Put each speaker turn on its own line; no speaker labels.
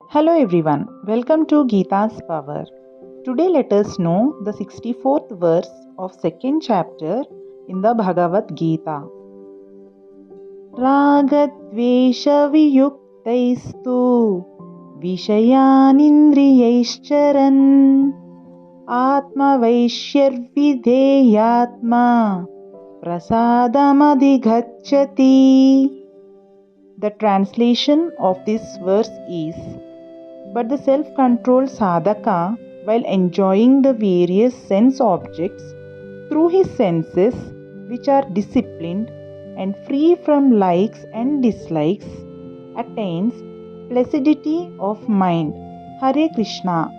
Hello everyone, welcome to Gita's Power. Today let us know the 64th verse of second chapter in the Bhagavad Gita. Ragadveshaviyuktaistu Vishayanindriyaischaran Atmavaishyarvidheyatma Prasadamadighachati. The translation of this verse is: but the self-controlled sadhaka, while enjoying the various sense objects through his senses, which are disciplined and free from likes and dislikes, attains placidity of mind. Hare Krishna.